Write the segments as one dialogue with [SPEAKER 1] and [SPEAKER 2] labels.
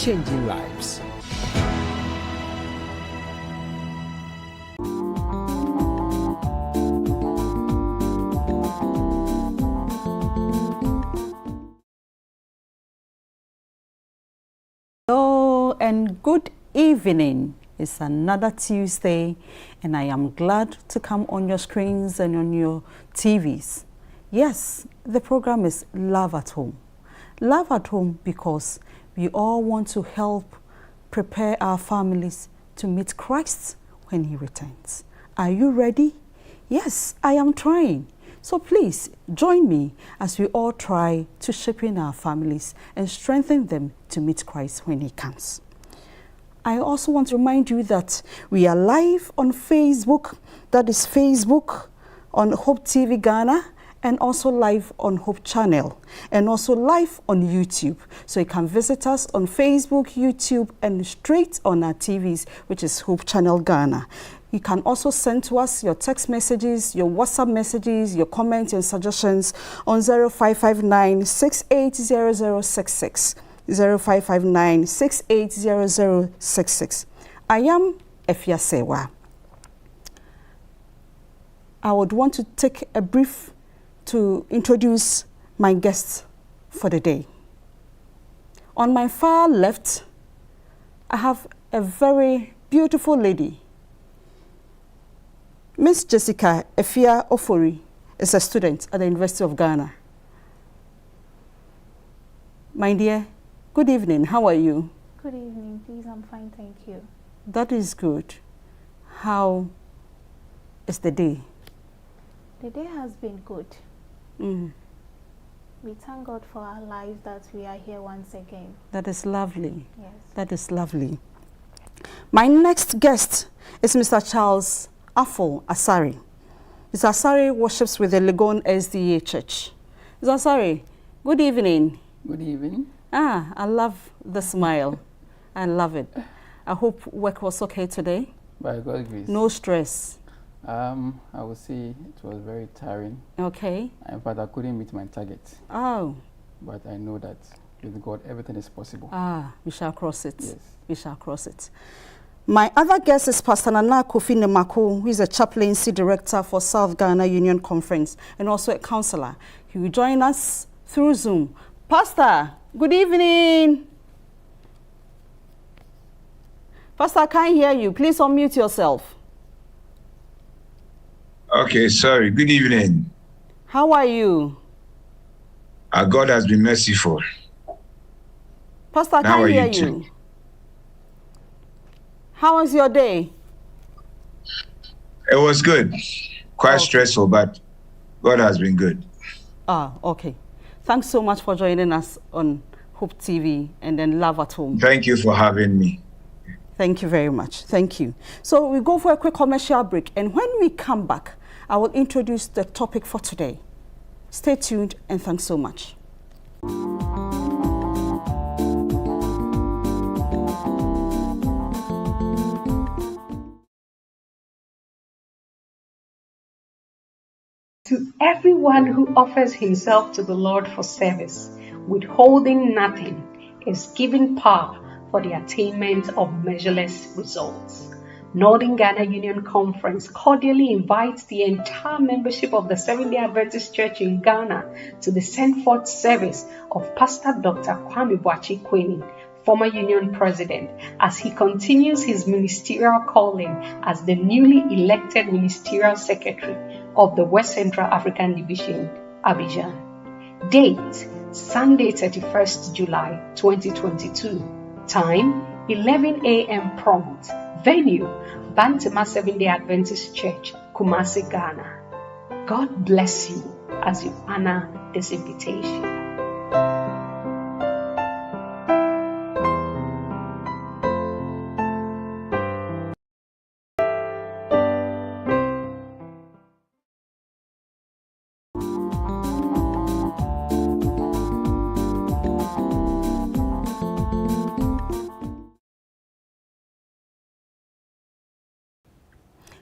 [SPEAKER 1] changing lives.
[SPEAKER 2] Hello and good evening. It's another Tuesday and I am glad to come on your screens and on your TVs. Yes, the program is Love at Home. Love at Home because we all want to help prepare our families to meet Christ when he returns. Are you ready? Yes, I am trying. So please join me as we all try to shape in our families and strengthen them to meet Christ when he comes. I also want to remind you that we are live on Facebook, that is Facebook on Hope TV Ghana, and also live on Hope Channel, and also live on YouTube. So you can visit us on Facebook, YouTube, and straight on our TVs, which is Hope Channel Ghana. You can also send to us your text messages, your WhatsApp messages, your comments and suggestions on 0559 680066. 0559 680066. I am Efia Sewa. I would want to take a brief to introduce my guests for the day. On my far left, I have a very beautiful lady. Miss Jessica Efia Ofori is a student at the University of Ghana. My dear, good evening. How are you?
[SPEAKER 3] Good evening, please. I'm fine, thank you.
[SPEAKER 2] That is good. How is the day?
[SPEAKER 3] The day has been good. We thank God for our lives that we are here once again.
[SPEAKER 2] That is lovely.
[SPEAKER 3] Yes.
[SPEAKER 2] That is lovely. My next guest is Mr. Charles Afol Asari. Mr. Asari worships with the Legon SDA Church. Mr. Asari, good evening.
[SPEAKER 4] Good evening.
[SPEAKER 2] I love the smile. I love it. I hope work was okay today.
[SPEAKER 4] By God's grace.
[SPEAKER 2] No stress.
[SPEAKER 4] I would say it was very tiring.
[SPEAKER 2] Okay.
[SPEAKER 4] In fact, I couldn't meet my target.
[SPEAKER 2] Oh.
[SPEAKER 4] But I know that with God, everything is possible.
[SPEAKER 2] We shall cross it.
[SPEAKER 4] Yes.
[SPEAKER 2] We shall cross it. My other guest is Pastor Nana Kofi Nemako, who is a chaplaincy director for South Ghana Union Conference and also a counselor. He will join us through Zoom. Pastor, good evening. Pastor, I can't hear you. Please unmute yourself.
[SPEAKER 5] Okay, sorry. Good evening.
[SPEAKER 2] How are you?
[SPEAKER 5] Our God has been merciful.
[SPEAKER 2] Pastor, I can't hear you. How was your day?
[SPEAKER 5] It was good. Quite stressful, but God has been good.
[SPEAKER 2] Okay. Thanks so much for joining us on Hope TV and then Love at Home.
[SPEAKER 5] Thank you for having me.
[SPEAKER 2] Thank you very much. Thank you. So we go for a quick commercial break, and when we come back, I will introduce the topic for today. Stay tuned and thanks so much.
[SPEAKER 6] To everyone who offers himself to the Lord for service, withholding nothing, is giving power for the attainment of measureless results. Northern Ghana Union Conference cordially invites the entire membership of the Seventh-day Adventist Church in Ghana to the send forth service of Pastor Dr. Kwame Boachi Quenin, former Union President, as he continues his ministerial calling as the newly elected Ministerial Secretary of the West Central African Division, Abidjan. Date, Sunday 31st July 2022. Time, 11 a.m. prompt. Venue, Bantama Seventh-day Adventist Church, Kumasi, Ghana. God bless you as you honor this invitation.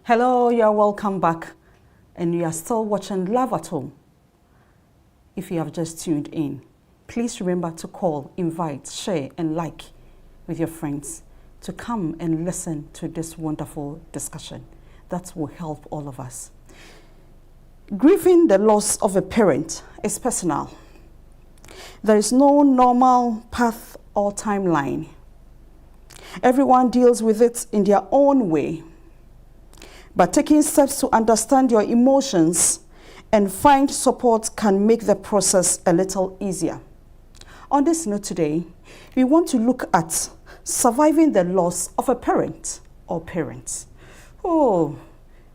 [SPEAKER 2] Hello, you're welcome back, and you are still watching Love at Home. If you have just tuned in, please remember to call, invite, share, and like with your friends to come and listen to this wonderful discussion. That will help all of us. Grieving the loss of a parent is personal. There is no normal path or timeline. Everyone deals with it in their own way. But taking steps to understand your emotions and find support can make the process a little easier. On this note today, we want to look at surviving the loss of a parent or parents. Oh,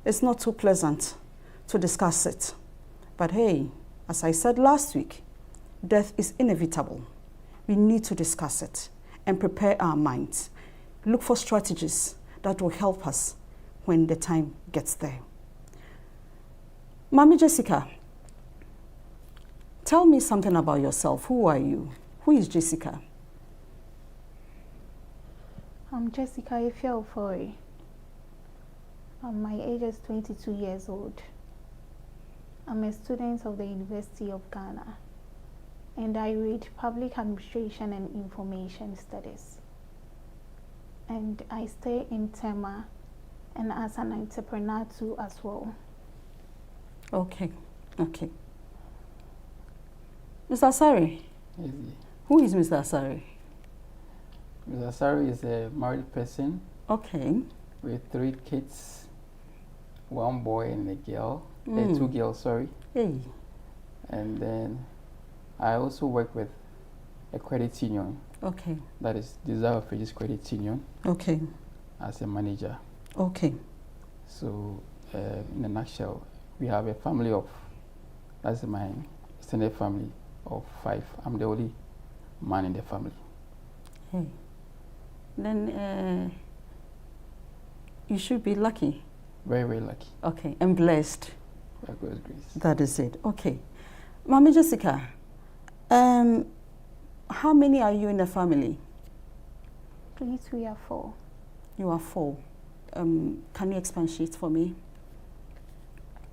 [SPEAKER 2] it's not too pleasant to discuss it. But hey, as I said last week, death is inevitable. We need to discuss it and prepare our minds. Look for strategies that will help us when the time gets there. Mami Jessica, tell me something about yourself. Who are you? Who is Jessica?
[SPEAKER 3] I'm Jessica Ifeofori. My age is 22 years old. I'm a student of the University of Ghana, and I read Public Administration and Information Studies. And I stay in Tema and as an entrepreneur too as well.
[SPEAKER 2] Okay, okay. Mr. Asari,
[SPEAKER 4] Easy.
[SPEAKER 2] who is Mr. Asari?
[SPEAKER 4] Mr. Asari is a married person
[SPEAKER 2] Okay.
[SPEAKER 4] with 3 kids, 1 boy and a girl, 2 girls, sorry.
[SPEAKER 2] Hey.
[SPEAKER 4] And then I also work with a credit union,
[SPEAKER 2] Okay.
[SPEAKER 4] that is Desire of Ages Credit Union,
[SPEAKER 2] Okay.
[SPEAKER 4] as a manager.
[SPEAKER 2] Okay.
[SPEAKER 4] So, in a nutshell, we have a family of, that's my extended family of 5. I'm the only man in the family.
[SPEAKER 2] Hey. Then you should be lucky.
[SPEAKER 4] Very, very lucky.
[SPEAKER 2] Okay. And blessed.
[SPEAKER 4] By God's grace.
[SPEAKER 2] That is it. Okay. Mami Jessica, how many are you in the family?
[SPEAKER 3] Please, we are 4.
[SPEAKER 2] You are 4. Can you expatiate for me?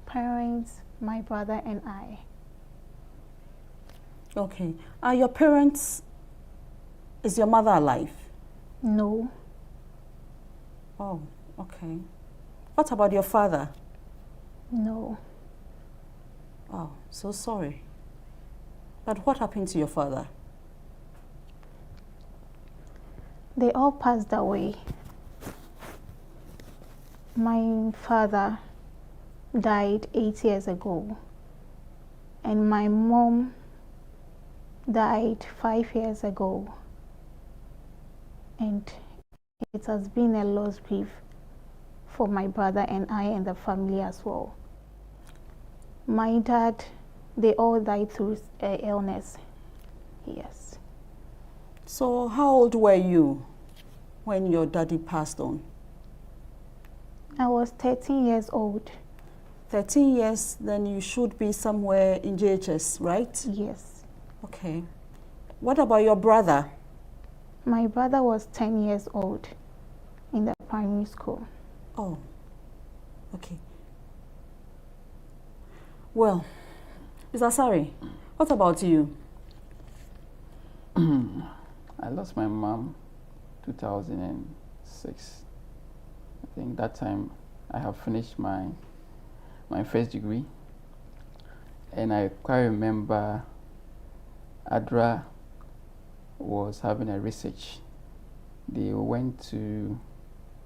[SPEAKER 3] Parents, my brother and I.
[SPEAKER 2] Okay. Are your parents, is your mother alive?
[SPEAKER 3] No.
[SPEAKER 2] Oh, okay. What about your father?
[SPEAKER 3] No.
[SPEAKER 2] Oh, so sorry. But what happened to your father?
[SPEAKER 3] They all passed away. My father died 8 years ago, and my mom died 5 years ago. And it has been a loss grief for my brother and I and the family as well. My dad, they all died through illness. Yes.
[SPEAKER 2] So how old were you when your daddy passed on?
[SPEAKER 3] I was 13 years old.
[SPEAKER 2] 13 years, then you should be somewhere in JHS, right?
[SPEAKER 3] Yes.
[SPEAKER 2] Okay. What about your brother?
[SPEAKER 3] My brother was 10 years old in the primary school.
[SPEAKER 2] Oh, okay. Well, Mr. Asari, what about you?
[SPEAKER 4] I lost my mom 2006. I think that time I have finished my first degree, and I quite remember ADRA was having a research. They went to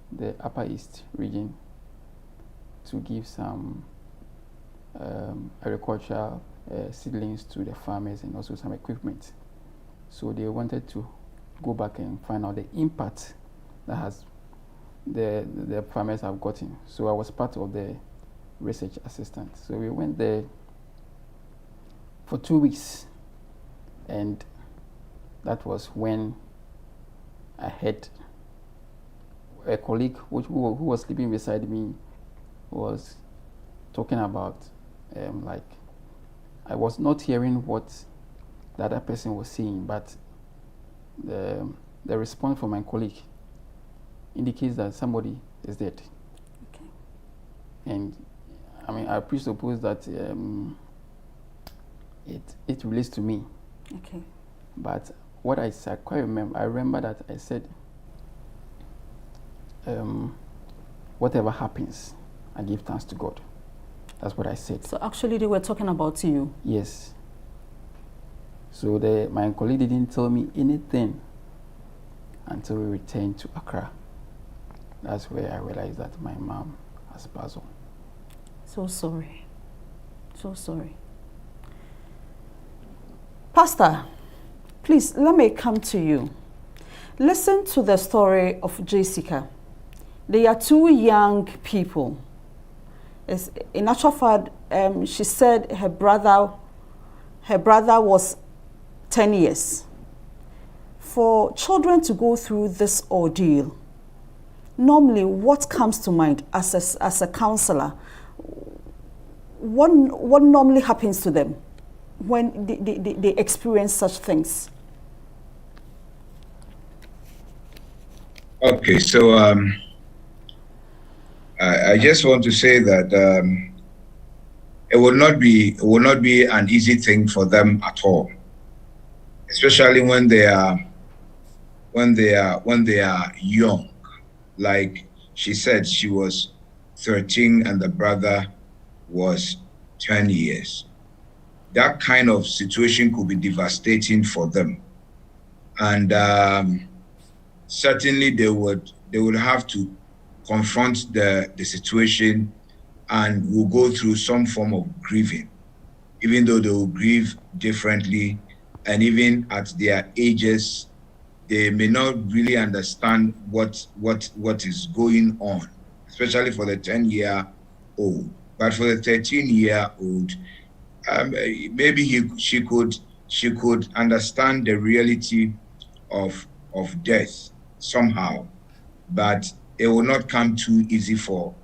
[SPEAKER 4] the Upper East region to give some agricultural seedlings to the farmers and also some equipment. So they wanted to go back and find out the impact that has the farmers have gotten. So I was part of the research assistant. So we went there for 2 weeks, and that was when I had a colleague who was sleeping beside me was talking about like I was not hearing what the other person was saying, but the response from my colleague indicates that somebody is dead.
[SPEAKER 2] Okay.
[SPEAKER 4] And I mean, I presuppose that it relates to me.
[SPEAKER 2] Okay.
[SPEAKER 4] But what I said, I remember that I said, whatever happens, I give thanks to God. That's what I said.
[SPEAKER 2] So actually they were talking about you?
[SPEAKER 4] Yes. So my colleague didn't tell me anything until we returned to Accra. That's where I realized that my mom has passed on.
[SPEAKER 2] So sorry. So sorry. Pastor, please let me come to you. Listen to the story of Jessica. They are two young people. In actual fact, she said her brother was 10 years. For children to go through this ordeal, normally what comes to mind as a counselor? What normally happens to them when they experience such things?
[SPEAKER 5] Okay, so I just want to say that it will not be an easy thing for them at all, especially when they are young. Like she said, she was 13 and the brother was 10 years. That kind of situation could be devastating for them, and certainly they would have to confront the situation and will go through some form of grieving, even though they will grieve differently, and even at their ages they may not really understand what is going on, especially for the 10-year-old. But for the 13-year-old, maybe she could understand the reality of death somehow, but it will not come too easy for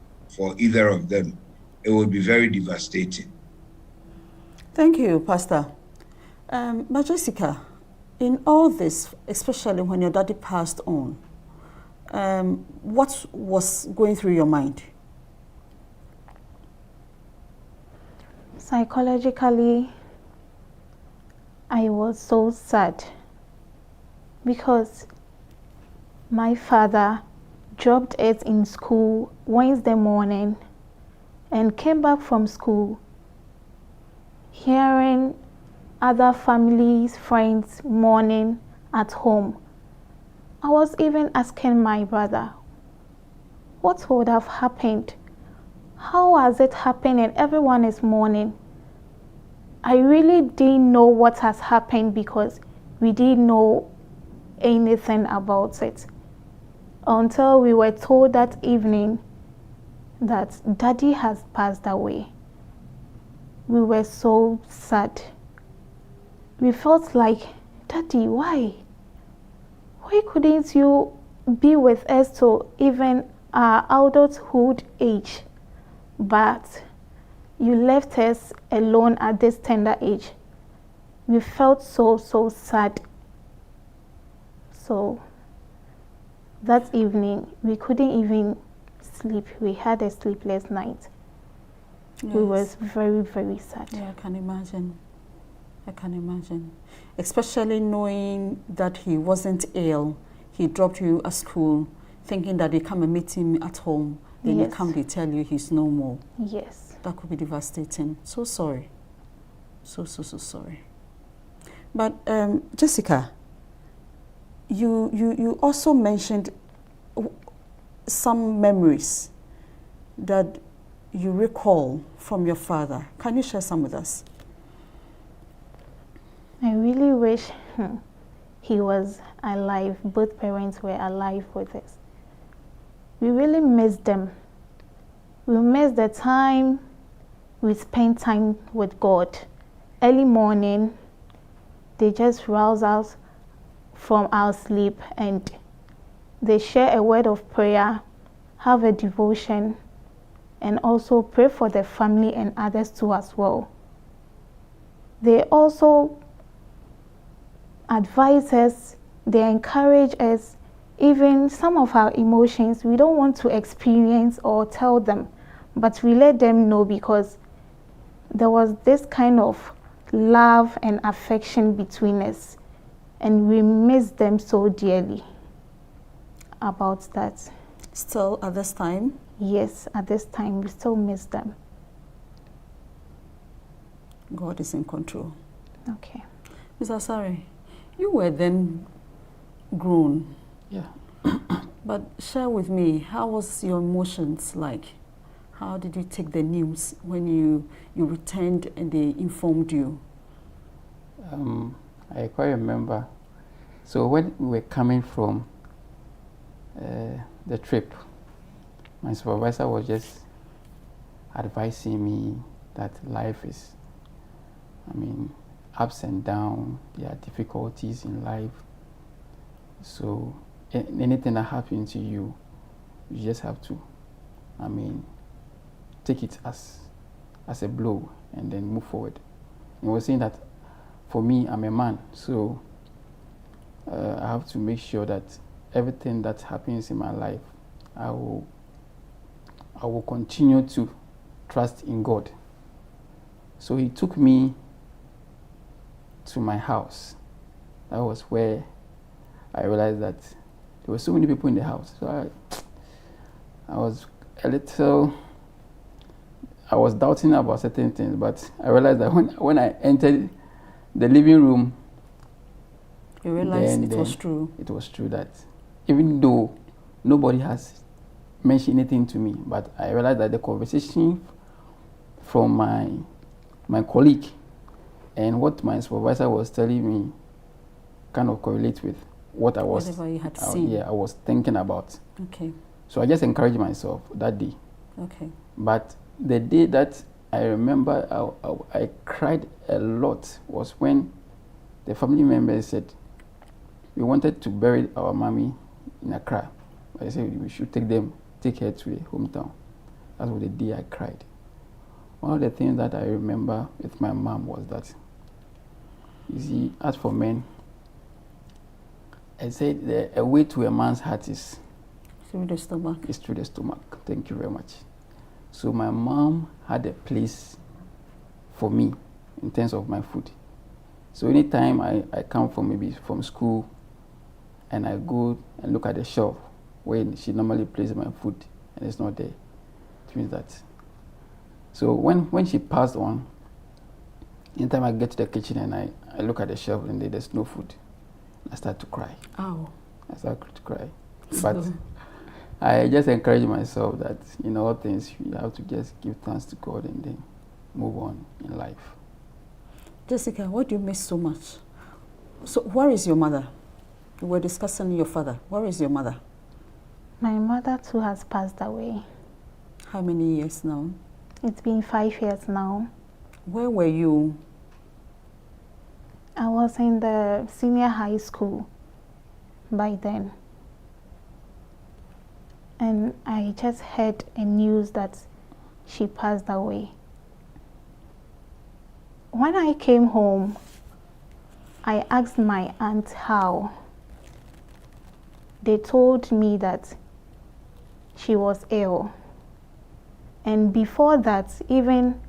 [SPEAKER 5] either of them. It will be very devastating.
[SPEAKER 2] Thank you, Pastor. But Jessica, in all this, especially when your daddy passed on, what was going through your mind?
[SPEAKER 3] Psychologically, I was so sad because my father dropped us in school Wednesday morning and came back from school hearing other families, friends mourning at home. I was even asking my brother, what would have happened? How has it happened and everyone is mourning? I really didn't know what has happened because we didn't know anything about it until we were told that evening that Daddy has passed away. We were so sad. We felt like, Daddy, why? Why couldn't you be with us to even our adulthood age? But you left us alone at this tender age. We felt so sad. So that evening, we couldn't even sleep. We had a sleepless night.
[SPEAKER 2] Yes.
[SPEAKER 3] We were very, very sad.
[SPEAKER 2] Yeah, I can imagine. I can imagine. Especially knowing that he wasn't ill. He dropped you at school, thinking that they come and meet him at home. Then
[SPEAKER 3] Yes.
[SPEAKER 2] they come, they tell you he's no more.
[SPEAKER 3] Yes.
[SPEAKER 2] That could be devastating. So sorry. So sorry. But Jessica, you also mentioned some memories that you recall from your father. Can you share some with us?
[SPEAKER 3] I really wish he was alive. Both parents were alive with us. We really miss them. We miss the time we spent time with God. Early morning, they just rouse us from our sleep and they share a word of prayer, have a devotion, and also pray for the family and others too as well. They also advise us, they encourage us. Even some of our emotions, we don't want to experience or tell them, but we let them know because there was this kind of love and affection between us, and we miss them so dearly about that.
[SPEAKER 2] Still at this time?
[SPEAKER 3] Yes, at this time, we still miss them.
[SPEAKER 2] God is in control.
[SPEAKER 3] Okay.
[SPEAKER 2] Mr. Asare, you were then grown.
[SPEAKER 4] Yeah.
[SPEAKER 2] But share with me, how was your emotions like? How did you take the news when you returned and they informed you?
[SPEAKER 4] I quite remember. So when we were coming from the trip, my supervisor was just advising me that life is, ups and downs. There are difficulties in life. So anything that happens to you, you just have to, take it as a blow and then move forward. And he was saying that for me, I'm a man, so I have to make sure that everything that happens in my life, I will continue to trust in God. So he took me to my house. That was where I realized that there were so many people in the house. So I was I was doubting about certain things, but I realized that when I entered the living room,
[SPEAKER 2] you realized it was true.
[SPEAKER 4] It was true that even though nobody has mentioned anything to me, but I realized that the conversation from my colleague and what my supervisor was telling me kind of correlates with what I was.
[SPEAKER 2] Whatever you had seen.
[SPEAKER 4] Yeah, I was thinking about.
[SPEAKER 2] Okay.
[SPEAKER 4] So I just encouraged myself that day.
[SPEAKER 2] Okay.
[SPEAKER 4] But the day that I remember I cried a lot was when the family members said we wanted to bury our mommy in Accra. I said we should take her to a hometown. That was the day I cried. One of the things that I remember with my mom was that, you see, as for men, I said a way to a man's heart is
[SPEAKER 2] through the stomach.
[SPEAKER 4] It's through the stomach. Thank you very much. So my mom had a place for me in terms of my food. So anytime I come from school and I go and look at the shelf where she normally places my food and it's not there, it means that. So when she passed on, anytime I get to the kitchen and I look at the shelf and there's no food, I start to cry.
[SPEAKER 2] Oh.
[SPEAKER 4] I start to cry. But I just encourage myself that in all things you have to just give thanks to God and then move on in life.
[SPEAKER 2] Jessica, what do you miss so much? So where is your mother? We were discussing your father. Where is your mother?
[SPEAKER 3] My mother too has passed away.
[SPEAKER 2] How many years now?
[SPEAKER 3] It's been 5 years now.
[SPEAKER 2] Where were you?
[SPEAKER 3] I was in the senior high school by then. And I just heard a news that she passed away. When I came home, I asked my aunt how. They told me that she was ill. And before that, even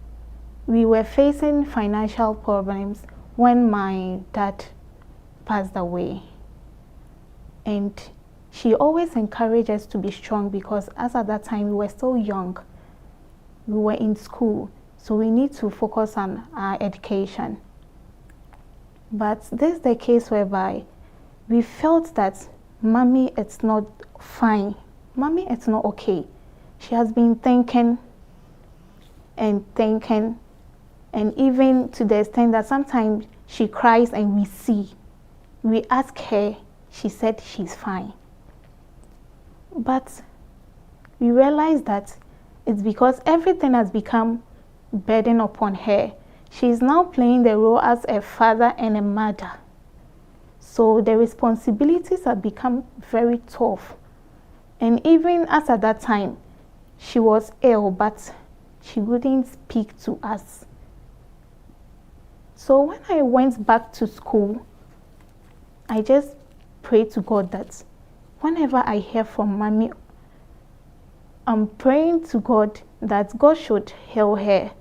[SPEAKER 3] we were facing financial problems when my dad passed away. And she always encouraged us to be strong because as at that time we were still young. We were in school, so we need to focus on our education. But this is the case whereby we felt that Mommy, it's not fine. Mommy, it's not okay. She has been thinking, and even to the extent that sometimes she cries and we ask her, she said she's fine. But we realized that it's because everything has become burden upon her. She's now playing the role as a father and a mother. So the responsibilities have become very tough. And even as at that time, she was ill, but she wouldn't speak to us. So when I went back to school, I just prayed to God that whenever I hear from Mommy, I'm praying to God that God should heal her.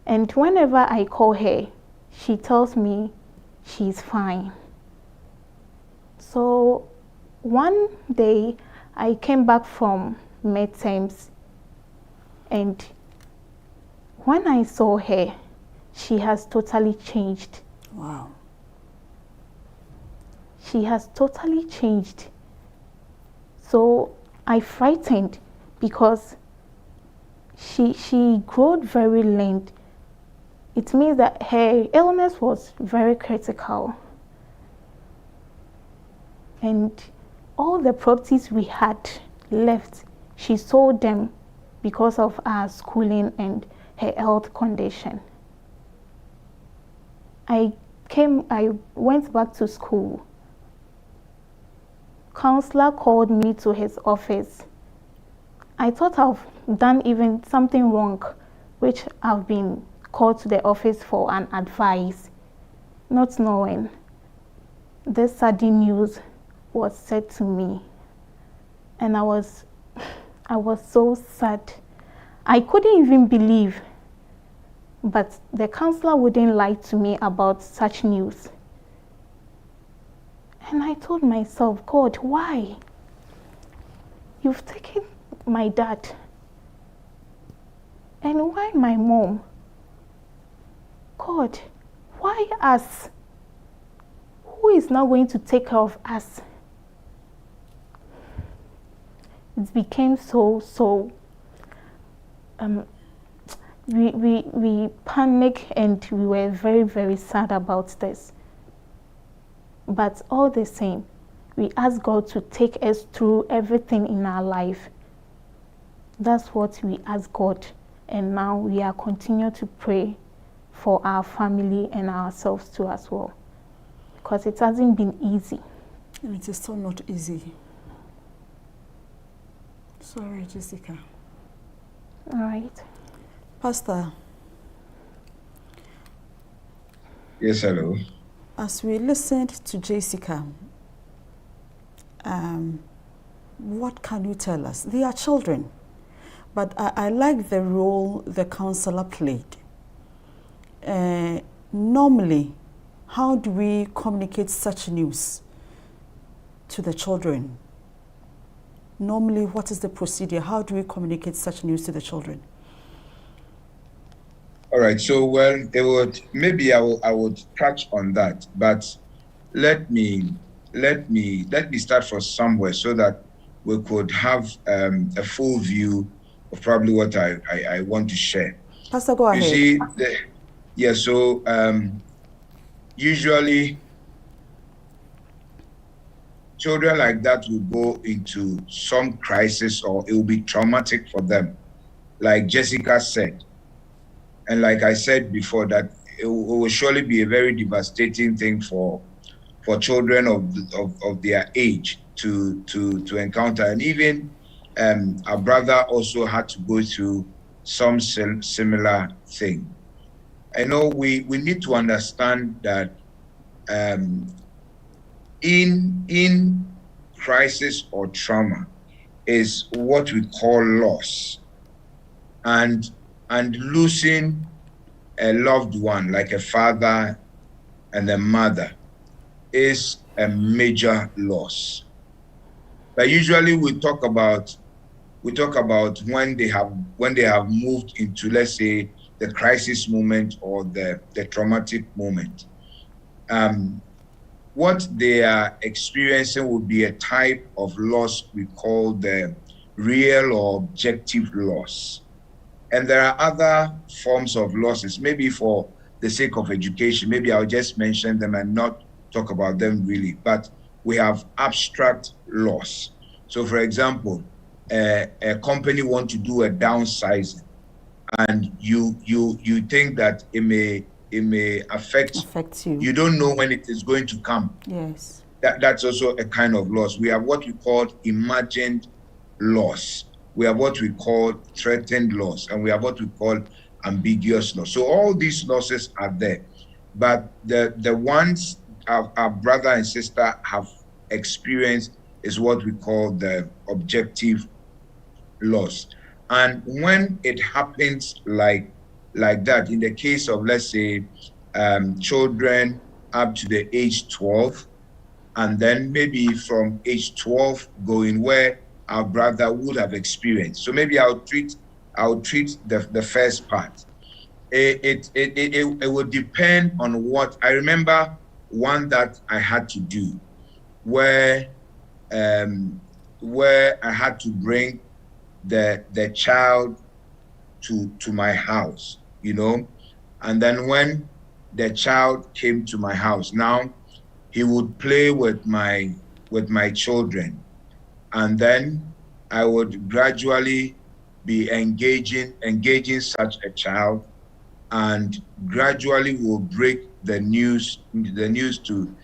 [SPEAKER 3] And whenever I call her, she tells me she's fine. So one day I came back from midterms, and when I saw her, she has totally changed.
[SPEAKER 2] Wow.
[SPEAKER 3] She has totally changed. So I frightened because she grew very lean. It means that her illness was very critical. And all the properties we had left, she sold them because of our schooling and her health condition. I went back to school. Counselor called me to his office. I thought I've done even something wrong, which I've been called to the office for an advice, not knowing this sudden news was said to me. And I was so sad. I couldn't even believe. But the counselor wouldn't lie to me about such news. And I told myself, God, why? You've taken my dad. And why my mom? God, why us? Who is now going to take care of us? It became so we panicked and we were very, very sad about this. But all the same, we asked God to take us through everything in our life. That's what we asked God. And now we are continuing to pray for our family and ourselves too as well. Because it hasn't been easy.
[SPEAKER 2] And it is still not easy. Sorry, Jessica.
[SPEAKER 3] All right.
[SPEAKER 2] Pastor.
[SPEAKER 5] Yes, hello.
[SPEAKER 2] As we listened to Jessica, what can you tell us? They are children, but I like the role the counselor played. Normally, how do we communicate such news to the children? Normally, what is the procedure? How do we communicate such news to the children?
[SPEAKER 5] All right. So, well, I would touch on that, but let me start from somewhere so that we could have a full view of probably what I want to share.
[SPEAKER 2] Pastor, go ahead.
[SPEAKER 5] You see, so usually children like that will go into some crisis, or it will be traumatic for them, like Jessica said. And like I said before, that it will surely be a very devastating thing for children of their age to encounter. And even our brother also had to go through some similar thing. I know we need to understand that in crisis or trauma is what we call loss, and losing a loved one like a father and a mother is a major loss. But usually we talk about when they have moved into, let's say, the crisis moment or the traumatic moment. What they are experiencing would be a type of loss we call the real or objective loss. And there are other forms of losses, maybe for the sake of education. Maybe I'll just mention them and not talk about them really. But we have abstract loss. So for example, a company wants to do a downsizing, and you think that it may affect
[SPEAKER 2] you.
[SPEAKER 5] You don't know when it is going to come.
[SPEAKER 2] Yes.
[SPEAKER 5] That's also a kind of loss. We have what we call imagined loss. We have what we call threatened loss, and we have what we call ambiguous loss. So all these losses are there. But the ones our brother and sister have experienced is what we call the objective loss. And when it happens like that, in the case of, let's say, children up to the age 12, and then maybe from age 12 going, where our brother would have experienced. So maybe I'll treat the first part. It would depend on what I remember. One that I had to do, where I had to bring the child to my house, you know, and then when the child came to my house, now he would play with my children, and then I would gradually be engaging such a child, and gradually will break the news to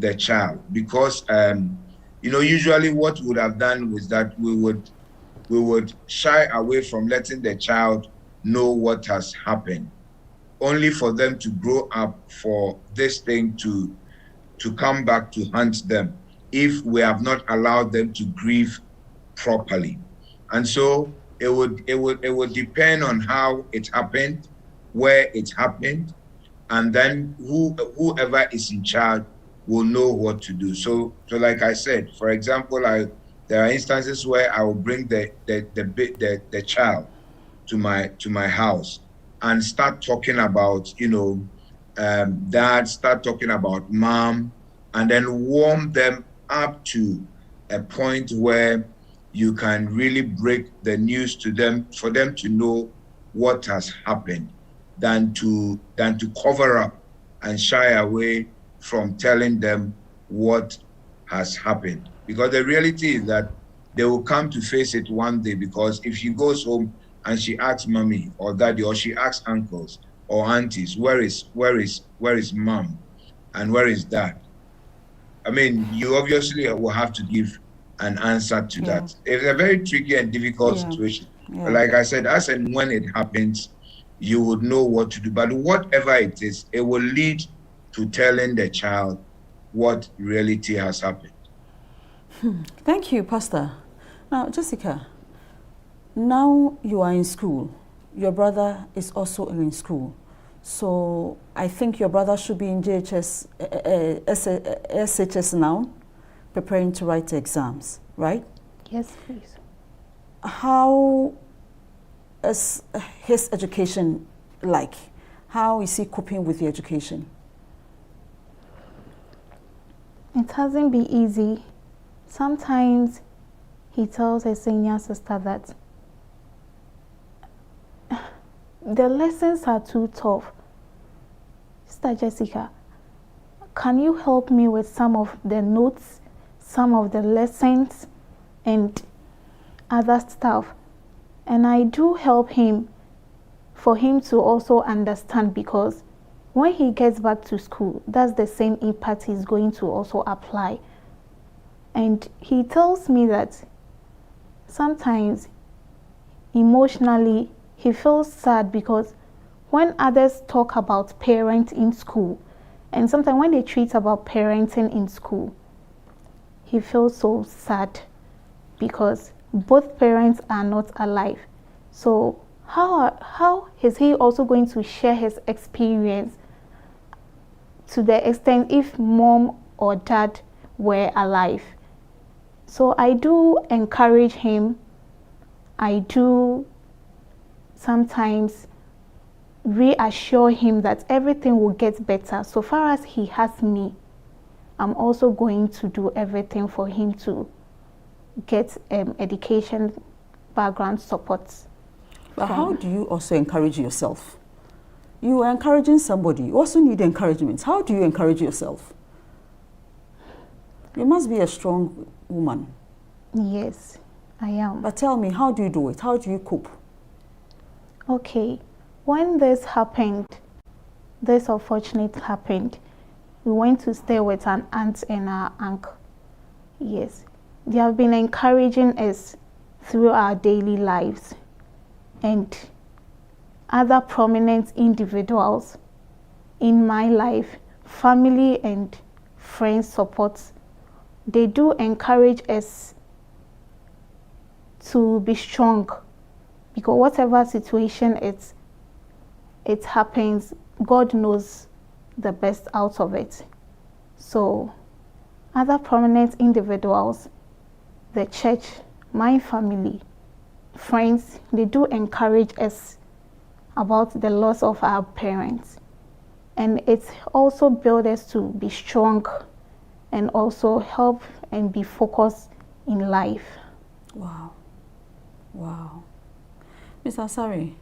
[SPEAKER 5] the child, because you know, usually what we would have done was that we would shy away from letting the child know what has happened, only for them to grow up for this thing to come back to haunt them if we have not allowed them to grieve properly. And so it would depend on how it happened, where it happened, and then whoever is in charge will know what to do. So like I said, for example, there are instances where I will bring the child to my house and start talking about, you know, dad, start talking about mom, and then warm them up to a point where you can really break the news to them, for them to know what has happened, than to cover up and shy away from telling them what has happened. Because the reality is that they will come to face it one day, because if she goes home and she asks mommy or daddy, or she asks uncles or aunties, where is mom and where is dad? I mean, you obviously will have to give an answer to that. It's a very tricky and difficult situation. But like I said, as and when it happens, you would know what to do. But whatever it is, it will lead to telling the child what reality has happened.
[SPEAKER 2] Thank you, Pastor. Now, Jessica, now you are in school. Your brother is also in school. So I think your brother should be in JHS, SHS now, preparing to write exams, right?
[SPEAKER 3] Yes, please.
[SPEAKER 2] How is his education like? How is he coping with the education?
[SPEAKER 3] It hasn't been easy. Sometimes he tells his senior sister that the lessons are too tough. Sister Jessica, can you help me with some of the notes, some of the lessons, and other stuff? And I do help him, for him to also understand, because when he gets back to school, that's the same impact he's going to also apply. And he tells me that sometimes emotionally he feels sad, because when others talk about parenting in school, and sometimes when they treat about parenting in school, he feels so sad because both parents are not alive. So how is he also going to share his experience to the extent if mom or dad were alive? So I do encourage him. I do sometimes reassure him that everything will get better. So far as he has me, I'm also going to do everything for him to get education background support.
[SPEAKER 2] But how do you also encourage yourself? You are encouraging somebody. You also need encouragement. How do you encourage yourself? You must be a strong woman.
[SPEAKER 3] Yes, I am.
[SPEAKER 2] But tell me, how do you do it? How do you cope?
[SPEAKER 3] Okay, when this happened, this unfortunate happened, we went to stay with an aunt and our uncle. Yes, they have been encouraging us through our daily lives, and other prominent individuals in my life, family and friends support, they do encourage us to be strong, because whatever situation it happens, God knows the best out of it. So other prominent individuals, the church my family, friends, they do encourage us about the loss of our parents. And it also builds us to be strong and also help and be focused in life.
[SPEAKER 2] Wow. Wow. Mr. Asare,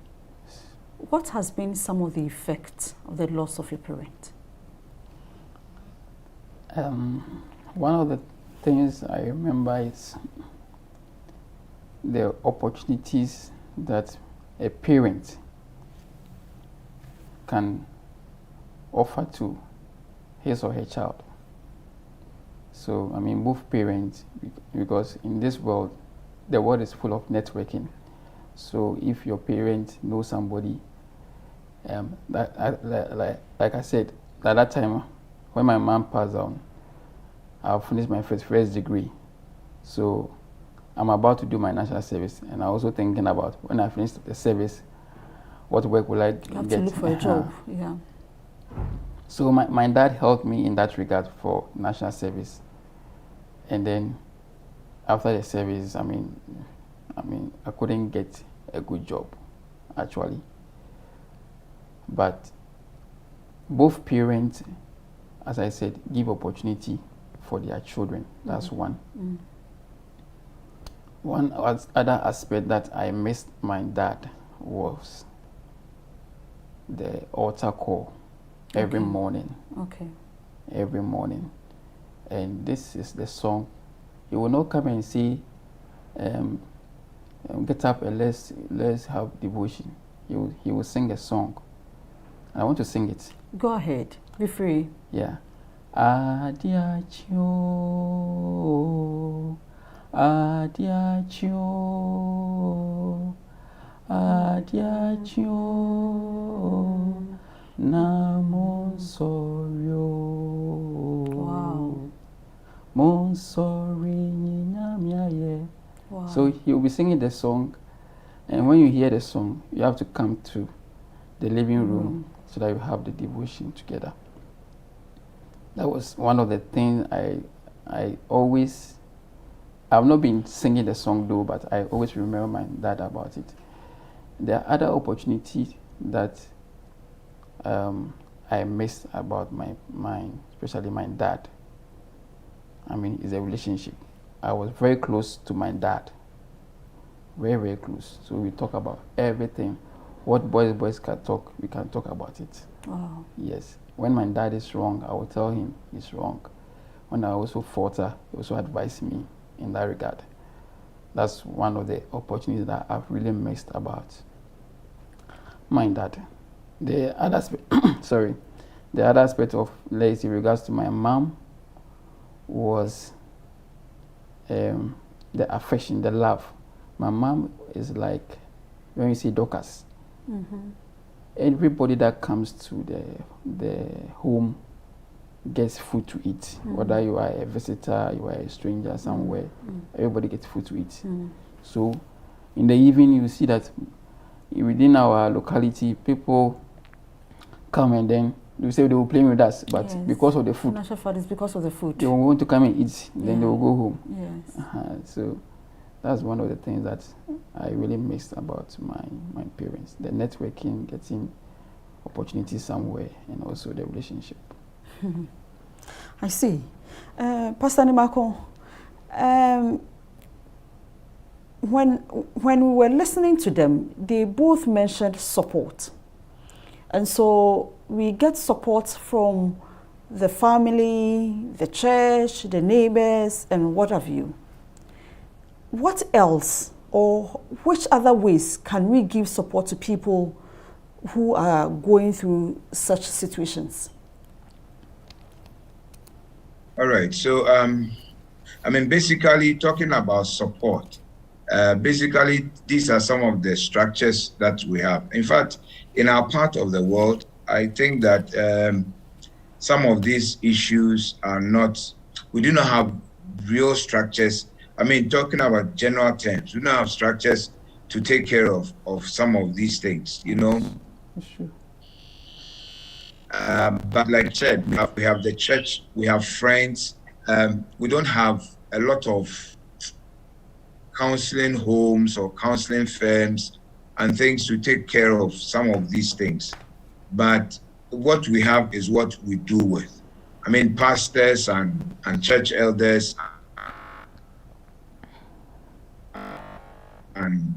[SPEAKER 2] what has been some of the effects of the loss of your parent?
[SPEAKER 4] One of the things I remember is the opportunities that a parent can offer to his or her child. So, I mean, both parents, because in this world, the world is full of networking. So, if your parent knows somebody, like I said, at that time, when my mom passed on, I finished my first degree. So, I'm about to do my national service, and I'm also thinking about when I finish the service, what work will I get?
[SPEAKER 2] You have to look for a job, yeah.
[SPEAKER 4] So my dad helped me in that regard for national service. And then after the service, I mean, I couldn't get a good job, actually. But both parents, as I said, give opportunity for their children. That's one. One other aspect that I missed my dad was the altar call every morning.
[SPEAKER 2] Okay.
[SPEAKER 4] Every morning. And this is the song. He will not come and say, get up and let's have devotion. He will sing a song. And I want to sing it.
[SPEAKER 2] Go ahead. Be free.
[SPEAKER 4] Yeah. Adiacho, adiacho, adiacho, namonsorio.
[SPEAKER 2] Wow.
[SPEAKER 4] Monsori nyamiaye.
[SPEAKER 2] Wow.
[SPEAKER 4] So he will be singing the song, and when you hear the song, you have to come to the living room so that you have the devotion together. That was one of the things I always, I've not been singing the song though, but I always remember my dad about it. There are other opportunities that I missed about especially my dad. I mean, it's a relationship. I was very close to my dad. Very, very close. So we talk about everything. What boys can talk, we can talk about it.
[SPEAKER 2] Wow.
[SPEAKER 4] Yes. When my dad is wrong, I will tell him he's wrong. When I also falter, he also advised me in that regard. That's one of the opportunities that I've really missed about my dad. The other aspect, the other aspect of Lace in regards to my mom was the affection, the love. My mom is like, when you see Dorcas, everybody that comes to the home gets food to eat. Whether you are a visitor, you are a stranger somewhere, everybody gets food to eat. So in the evening, you see that within our locality, people come and then they say they will play with us, but because of the food,
[SPEAKER 2] Natural food is because of the food.
[SPEAKER 4] they will want to come and eat, then they will go home.
[SPEAKER 2] Yes.
[SPEAKER 4] So that's one of the things that I really missed about my parents. The networking, getting opportunities somewhere, and also the relationship.
[SPEAKER 2] I see. Pastor Nimako, when we were listening to them, they both mentioned support. And so we get support from the family, the church, the neighbors, and what have you. What else, or which other ways can we give support to people who are going through such situations?
[SPEAKER 5] All right. So, I mean, basically talking about support, basically these are some of the structures that we have. In fact, in our part of the world, I think that some of these issues are not, we do not have real structures. I mean, talking about general terms, we don't have structures to take care of some of these things, you know.
[SPEAKER 4] Sure.
[SPEAKER 5] But like I said, we have the church, we have friends. We don't have a lot of counseling homes or counseling firms and things to take care of some of these things. But what we have is what we do with. I mean, pastors and church elders and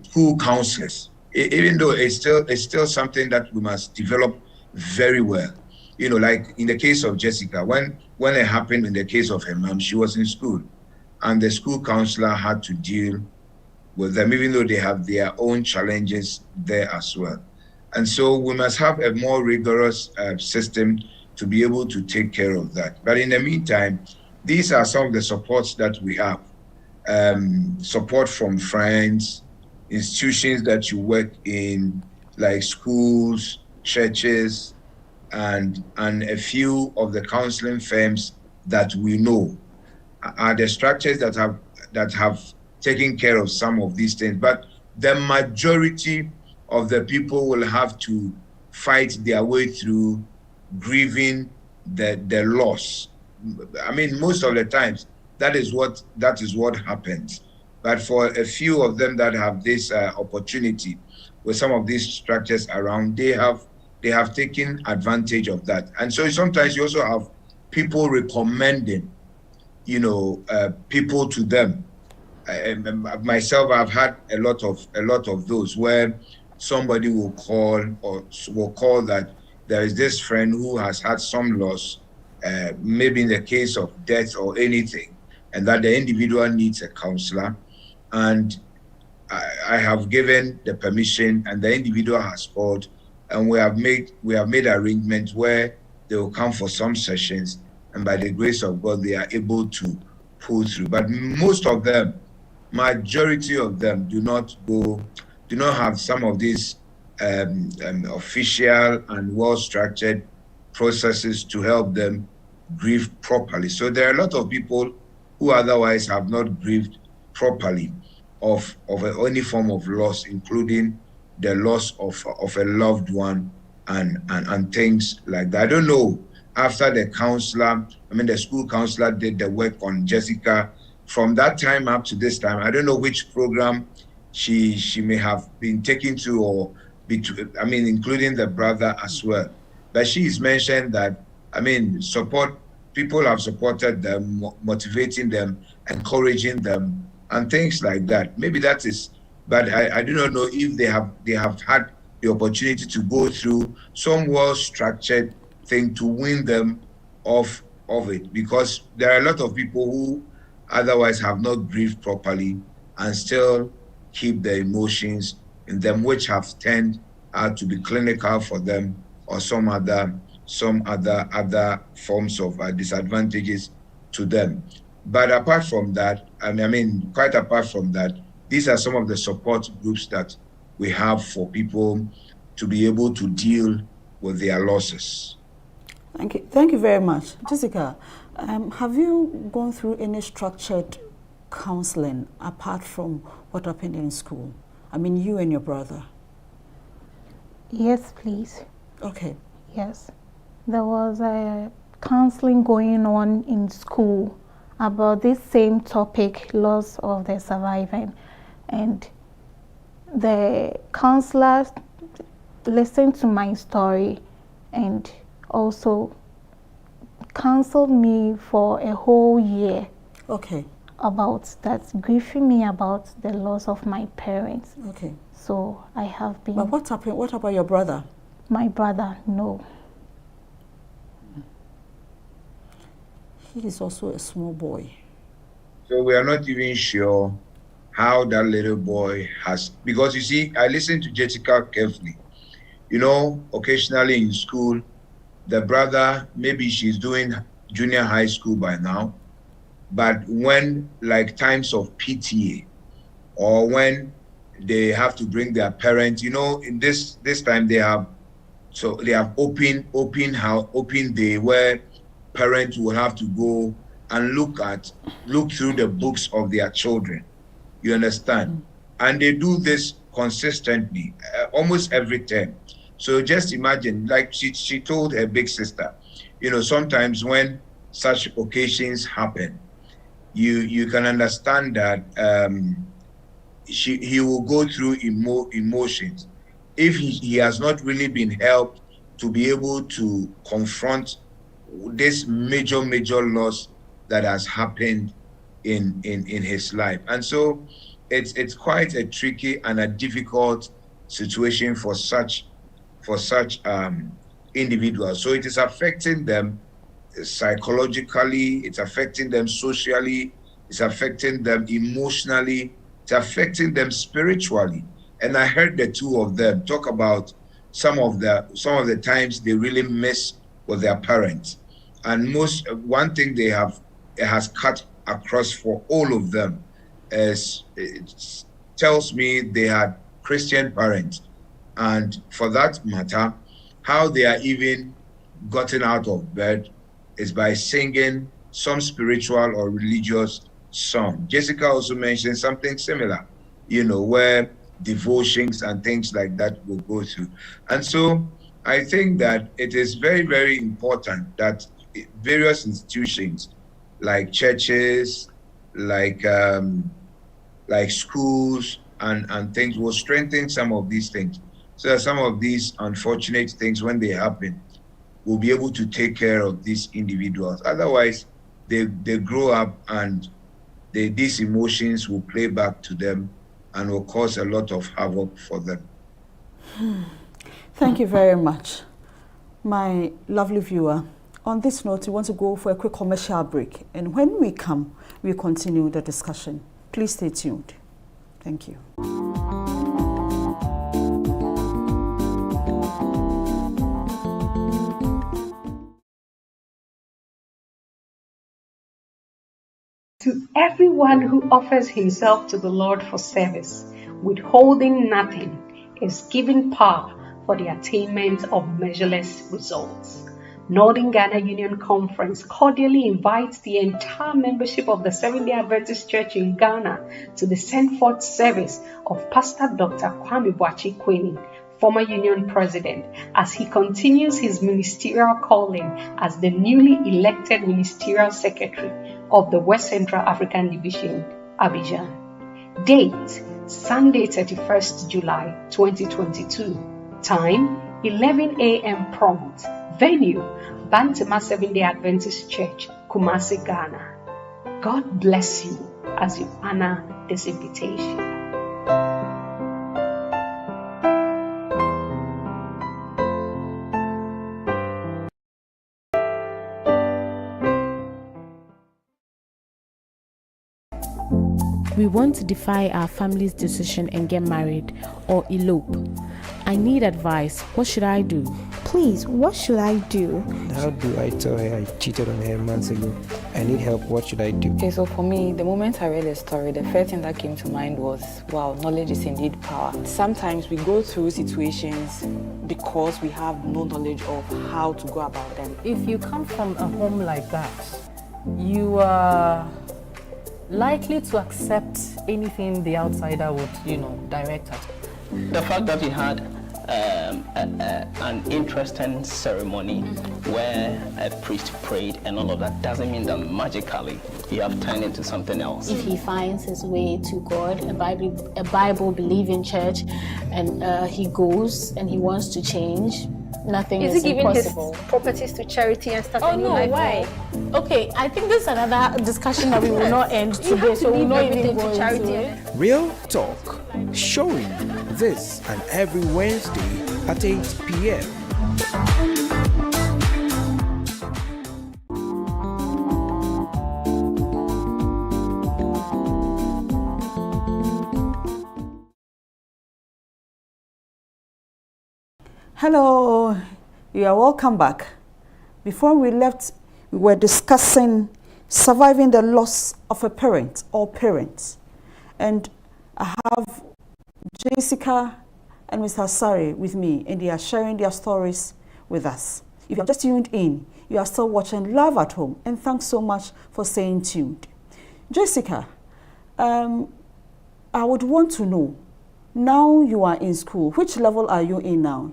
[SPEAKER 5] school counselors, even though it's still something that we must develop very well. You know, like in the case of Jessica, when it happened in the case of her mom, she was in school, and the school counselor had to deal with them, even though they have their own challenges there as well. And so we must have a more rigorous system to be able to take care of that. But in the meantime, these are some of the supports that we have. Support from friends, institutions that you work in, like schools, churches, and a few of the counseling firms that we know are the structures that have taken care of some of these things. But the majority of the people will have to fight their way through grieving the loss. I mean, most of the times that is what happens. But for a few of them that have this opportunity with some of these structures around, they have taken advantage of that. And so sometimes you also have people recommending, people to them. Myself, I've had a lot of those where somebody will call that there is this friend who has had some loss, maybe in the case of death or anything, and that the individual needs a counselor. And I have given the permission, and the individual has called, and we have made arrangements where they will come for some sessions, and by the grace of God, they are able to pull through. But most of them, majority of them, do not have some of these official and well-structured processes to help them grieve properly. So there are a lot of people who otherwise have not grieved properly of any form of loss, including the loss of a loved one and things like that. I don't know, after the school counselor did the work on Jessica, from that time up to this time, I don't know which program she may have been taken to, or including the brother as well. But she's mentioned that, people have supported them, motivating them, encouraging them, and things like that. Maybe that is, but I do not know if they have had the opportunity to go through some well-structured thing to win them off of it, because there are a lot of people who otherwise have not grieved properly and still keep their emotions in them, which have turned out to be clinical for them, or some other forms of disadvantages to them. But apart from that, quite apart from that, these are some of the support groups that we have for people to be able to deal with their losses.
[SPEAKER 2] Thank you very much. Jessica, have you gone through any structured counseling apart from what happened in school? You and your brother.
[SPEAKER 3] Yes, please.
[SPEAKER 2] Okay.
[SPEAKER 3] Yes. There was a counseling going on in school about this same topic, loss of the surviving. And the counselor listened to my story and also counseled me for a whole year.
[SPEAKER 2] Okay.
[SPEAKER 3] About that, grieving me about the loss of my parents.
[SPEAKER 2] Okay.
[SPEAKER 3] So I have been.
[SPEAKER 2] But what happened? What about your brother?
[SPEAKER 3] My brother, no.
[SPEAKER 2] He is also a small boy.
[SPEAKER 5] So we are not even sure how that little boy has, because you see, I listened to Jessica carefully. Occasionally in school, the brother, maybe she's doing junior high school by now, but when like times of PTA, or when they have to bring their parents, in this time they have open day where parents will have to go and look through the books of their children. You understand? Mm-hmm. And they do this consistently, almost every term. So just imagine, like she told her big sister, sometimes when such occasions happen, you can understand that he will go through emotions if he has not really been helped to be able to confront this major loss that has happened in his life. And so it's quite a tricky and a difficult situation for such individuals. So it is affecting them psychologically, it's affecting them socially, it's affecting them emotionally, it's affecting them spiritually. And I heard the two of them talk about some of the times they really miss with their parents. And one thing it has cut across for all of them is, it tells me they had Christian parents. And for that matter, how they are even gotten out of bed is by singing some spiritual or religious song. Jessica also mentioned something similar, where devotions and things like that will go through. And so I think that it is very, very important that various institutions like churches, like schools and things will strengthen some of these things, so that some of these unfortunate things, when they happen, will be able to take care of these individuals. Otherwise, they grow up and these emotions will play back to them and will cause a lot of havoc for them.
[SPEAKER 2] Thank you very much, my lovely viewer. On this note, we want to go for a quick commercial break. And when we come, we continue the discussion. Please stay tuned. Thank you.
[SPEAKER 6] To everyone who offers himself to the Lord for service, withholding nothing, is giving power for the attainment of measureless results. Northern Ghana Union Conference cordially invites the entire membership of the Seventh-day Adventist Church in Ghana to the send forth service of Pastor Dr. Kwame Boachi Queenie, former Union President, as he continues his ministerial calling as the newly elected Ministerial Secretary of the West Central African Division, Abidjan. Date, Sunday 31st July 2022. Time, 11 a.m. prompt. Venue, Bantama Seventh-day Adventist Church, Kumasi, Ghana. God bless you as you honor this invitation.
[SPEAKER 1] We want to defy our family's decision and get married or elope. I need advice. What should I do?
[SPEAKER 7] Please, what should I do?
[SPEAKER 8] How do I tell her I cheated on her months ago? I need help. What should I do?
[SPEAKER 9] Okay, so for me, the moment I read the story, the first thing that came to mind was, wow, knowledge is indeed power. Sometimes we go through situations because we have no knowledge of how to go about them.
[SPEAKER 10] If you come from a home like that, you are likely to accept anything the outsider would, direct at.
[SPEAKER 11] The fact that we had an interesting ceremony where a priest prayed and all of that doesn't mean that magically you have turned into something else.
[SPEAKER 12] If he finds his way to God, a Bible-believing church, and he goes and he wants to change, nothing is
[SPEAKER 7] he giving
[SPEAKER 12] impossible.
[SPEAKER 7] His properties to charity and stuff?
[SPEAKER 12] Oh no, why? Okay, I think this is another discussion that we will not end today, so we'll not even go into it.
[SPEAKER 8] Real talk, showing this and every Wednesday at 8 p.m.
[SPEAKER 2] Hello, you are welcome back. Before we left, we were discussing surviving the loss of a parent or parents. And I have Jessica and Mr. Sari with me, and they are sharing their stories with us. If you have just tuned in, you are still watching Love at Home, and thanks so much for staying tuned. Jessica, I would want to know, now you are in school, which level are you in now?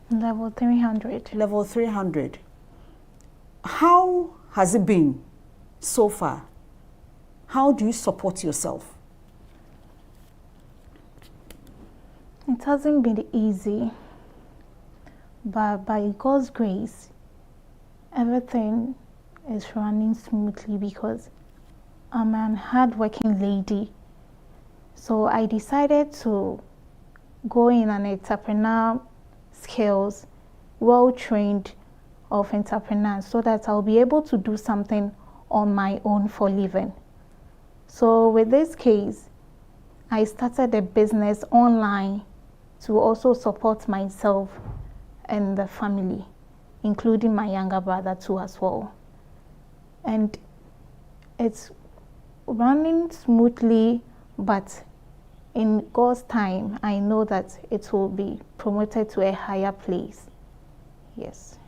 [SPEAKER 3] Level 300.
[SPEAKER 2] Level 300. How has it been so far? How do you support yourself?
[SPEAKER 3] It hasn't been easy, but by God's grace, everything is running smoothly because I'm an hardworking lady. So I decided to go in an entrepreneur skills, well-trained of entrepreneurs, so that I'll be able to do something on my own for living. So with this case, I started a business online to also support myself and the family, including my younger brother too as well. And it's running smoothly, but in God's time, I know that it will be promoted to a higher place. Yes.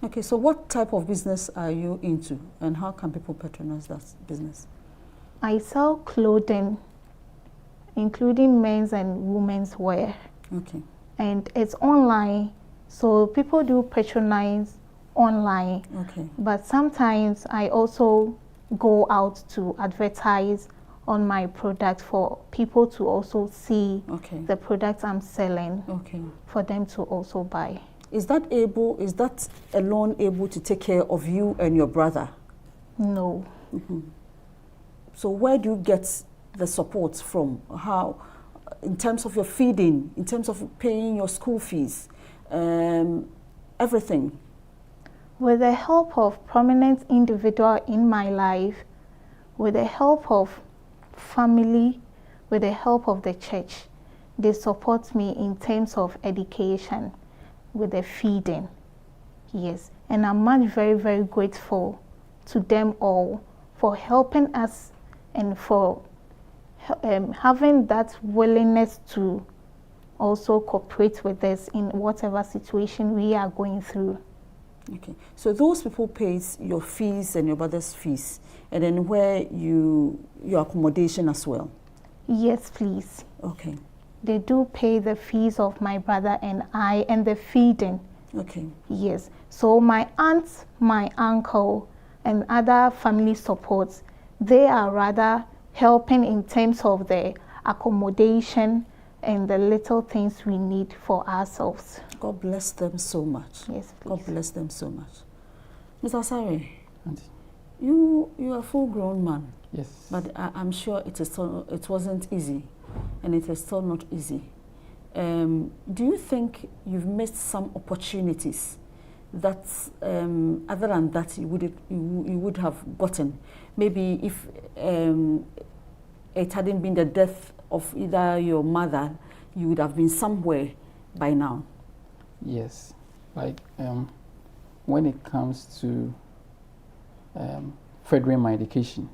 [SPEAKER 2] Okay, so what type of business are you into, and how can people patronize that business?
[SPEAKER 3] I sell clothing, including men's and women's wear.
[SPEAKER 2] Okay.
[SPEAKER 3] And it's online, so people do patronize online.
[SPEAKER 2] Okay.
[SPEAKER 3] But sometimes I also go out to advertise on my product for people to also see the product I'm selling, for them to also buy.
[SPEAKER 2] Is that alone able to take care of you and your brother?
[SPEAKER 3] No.
[SPEAKER 2] So where do you get the support from? How, in terms of your feeding, in terms of paying your school fees, everything?
[SPEAKER 3] With the help of prominent individual in my life, with the help of family, with the help of the church, they support me in terms of education, with the feeding. Yes, and I'm much very, very grateful to them all for helping us and for having that willingness to also cooperate with us in whatever situation we are going through.
[SPEAKER 2] Okay, so those people pay your fees and your brother's fees, and then where your accommodation as well?
[SPEAKER 3] Yes, please.
[SPEAKER 2] Okay.
[SPEAKER 3] They do pay the fees of my brother and I, and the feeding.
[SPEAKER 2] Okay.
[SPEAKER 3] Yes. So my aunt, my uncle, and other family supports, they are rather helping in terms of the accommodation and the little things we need for ourselves.
[SPEAKER 2] God bless them so much.
[SPEAKER 3] Yes, please.
[SPEAKER 2] God bless them so much. Mr. Asare, you are a full-grown man.
[SPEAKER 4] Yes.
[SPEAKER 2] But I'm sure it wasn't easy, and it is still not easy. Do you think you've missed some opportunities that, other than that, you would have gotten? Maybe if it hadn't been the death of either your mother, you would have been somewhere by now.
[SPEAKER 4] Yes, like when it comes to furthering my education,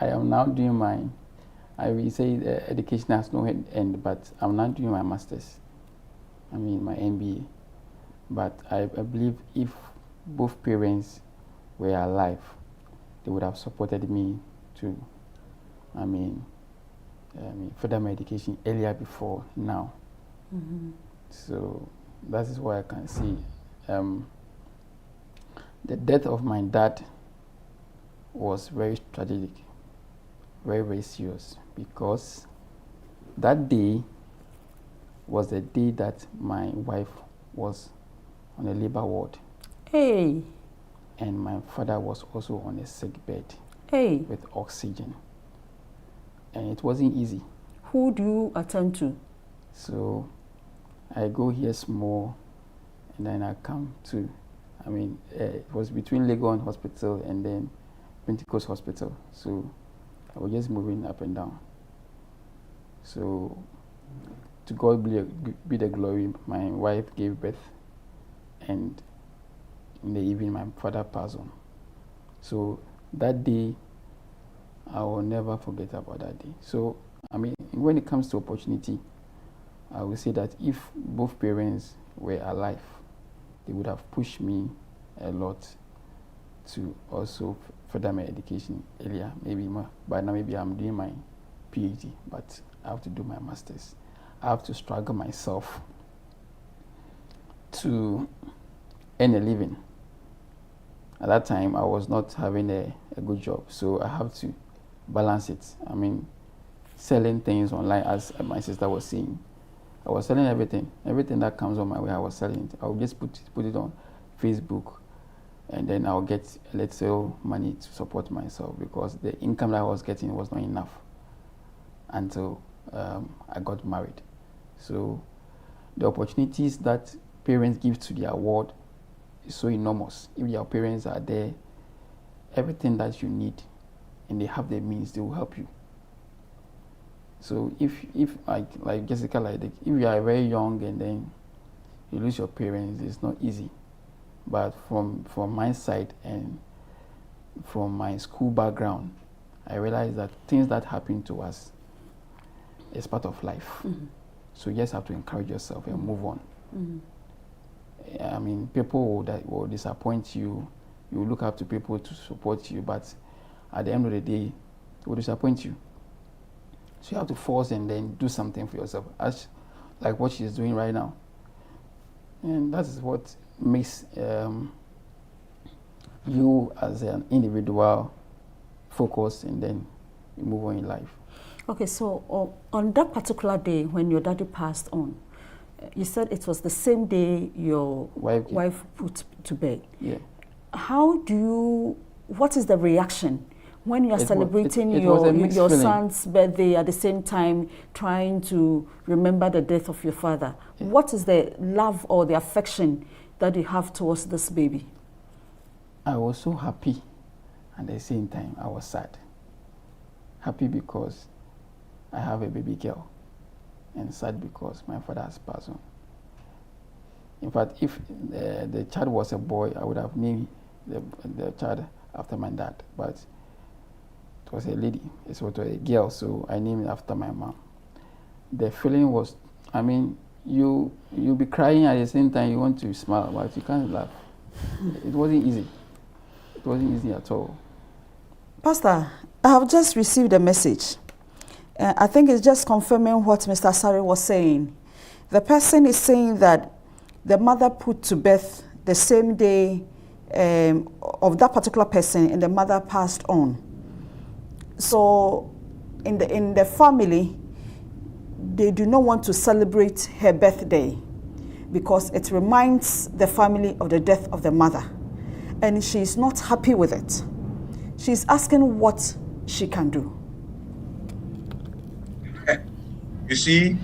[SPEAKER 4] I am now doing I will say education has no end, but I'm now doing my master's, my MBA. But I believe if both parents were alive, they would have supported me to, further my education earlier before now. So that is why I can see the death of my dad was very tragic, very, very serious, because that day was the day that my wife was on a labor ward.
[SPEAKER 2] Hey.
[SPEAKER 4] And my father was also on a sick bed.
[SPEAKER 2] Hey.
[SPEAKER 4] With oxygen. And it wasn't easy.
[SPEAKER 2] Who do you attend to?
[SPEAKER 4] So I go here small, and then I come to, it was between Legon Hospital and then Pentecost Hospital. So I was just moving up and down. So to God be the glory, my wife gave birth, and in the evening my father passed on. So that day, I will never forget about that day. So, when it comes to opportunity, I will say that if both parents were alive, they would have pushed me a lot to also further my education earlier. Maybe by now, maybe I'm doing my PhD, but I have to do my master's. I have to struggle myself to earn a living. at that time I was not having a good job, so I have to balance it. I mean, selling things online, as my sister was saying. I was selling everything that comes on my way. I was selling it. I would just put it on Facebook, and then I'll get a little money to support myself, because the income that I was getting was not enough until I got married. So the opportunities that parents give to their ward is so enormous. If your parents are there, everything that you need, and they have the means, they will help you. So if like Jessica, if you are very young and then you lose your parents, it's not easy. But from my side and from my school background, I realized that things that happen to us is part of life. Mm-hmm. So you just have to encourage yourself and move on. Mm-hmm. I mean, people that will disappoint you. You look up to people to support you, but at the end of the day, they will disappoint you. So you have to force and then do something for yourself, as like what she's doing right now. And that is what makes you as an individual focus, and then you move on in life.
[SPEAKER 2] Okay, so on that particular day when your daddy passed on, you said it was the same day your wife put to bed.
[SPEAKER 4] Yeah.
[SPEAKER 2] What is the reaction when you are celebrating your son's birthday at the same time trying to remember the death of your father? Yeah. What is the love or the affection that you have towards this baby?
[SPEAKER 4] I was so happy, and at the same time I was sad. Happy because I have a baby girl, and sad because my father has passed on. In fact, if the child was a boy, I would have named the child after my dad, but it was a lady, it was a girl, so I named it after my mom. The feeling was, I mean, you'll be crying at the same time, you want to smile, but you can't laugh. It wasn't easy. It wasn't easy at all.
[SPEAKER 2] Pastor, I have just received a message. I think it's just confirming what Mr. Asare was saying. The person is saying that the mother put to birth the same day of that particular person, and the mother passed on. So in the family, they do not want to celebrate her birthday because it reminds the family of the death of the mother. And she's not happy with it. She's asking what she can do.
[SPEAKER 5] You see,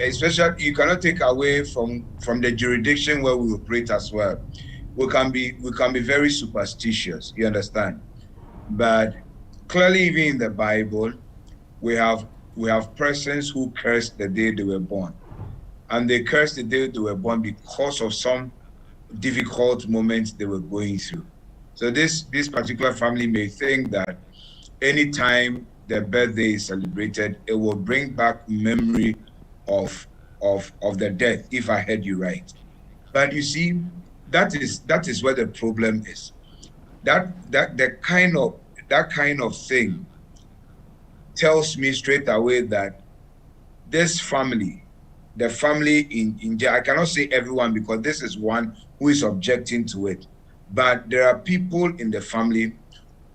[SPEAKER 5] especially you cannot take away from the jurisdiction where we operate as well. We can be very superstitious, you understand? But clearly, even in the Bible, we have persons who cursed the day they were born, and they cursed the day they were born because of some difficult moments they were going through. So this particular family may think that anytime their birthday is celebrated, it will bring back memory of the death, if I heard you right. But you see, that is where the problem is. That kind of thing tells me straight away that this family, the family in I cannot say everyone because this is one who is objecting to it, but there are people in the family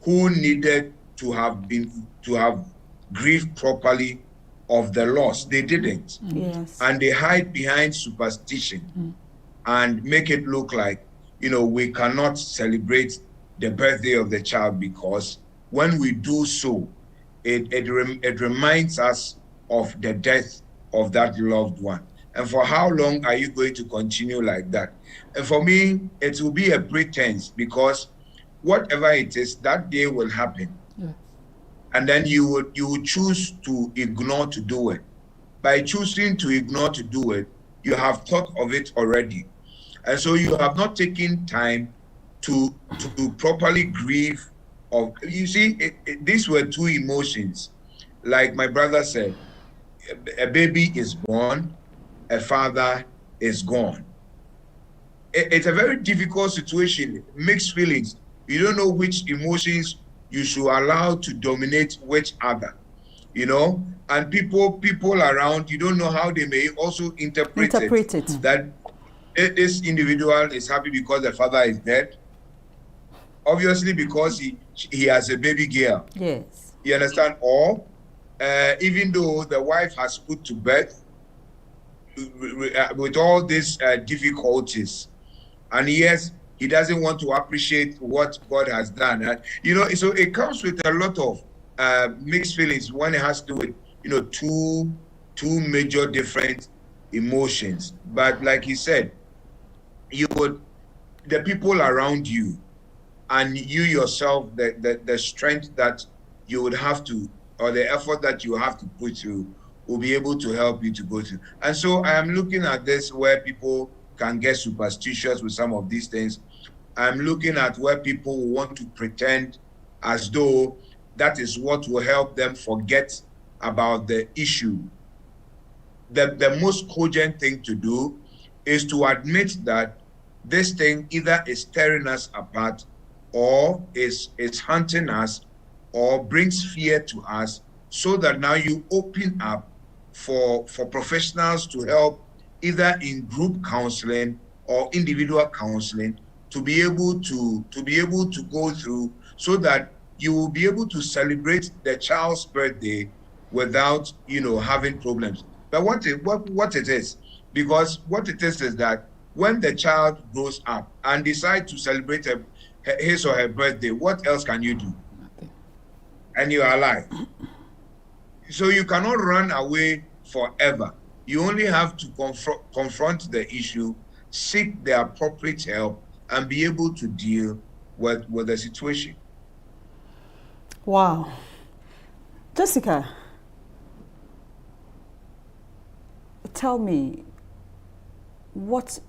[SPEAKER 5] who needed to have grieved properly of the loss. They didn't.
[SPEAKER 2] Yes.
[SPEAKER 5] And they hide behind superstition and make it look like, we cannot celebrate the birthday of the child because when we do so, it reminds us of the death of that loved one. And for how long are you going to continue like that? And for me, it will be a pretense because whatever it is, that day will happen. Yeah. And then you would choose to ignore to do it. By choosing to ignore to do it, you have thought of it already. And so you have not taken time to properly grieve. You see, these were two emotions. Like my brother said, a baby is born, a father is gone. It's a very difficult situation, mixed feelings. You don't know which emotions you should allow to dominate which other, and people around, you don't know how they may also interpret it. That this individual is happy because the father is dead, obviously because he has a baby girl.
[SPEAKER 2] Yes.
[SPEAKER 5] You understand? Or even though the wife has put to bed with all these difficulties, and yes, he doesn't want to appreciate what God has done. So it comes with a lot of mixed feelings when it has to do with, two major different emotions. But like he said, the people around you and you yourself, the strength that you would have to, or the effort that you have to put through, will be able to help you to go through. And so I am looking at this where people can get superstitious with some of these things. I'm looking at where people want to pretend as though that is what will help them forget about the issue. The most cogent thing to do is to admit that this thing either is tearing us apart, or is hunting us, or brings fear to us, so that now you open up for professionals to help, either in group counseling or individual counseling, to be able to go through, so that you will be able to celebrate the child's birthday without having problems. But what it is, because what it is that when the child grows up and decides to celebrate his or her birthday, what else can you do?
[SPEAKER 4] Nothing.
[SPEAKER 5] And you are alive. So you cannot run away forever. You only have to confront the issue, seek the appropriate help, and be able to deal with the situation.
[SPEAKER 2] Wow. Jessica, tell me, what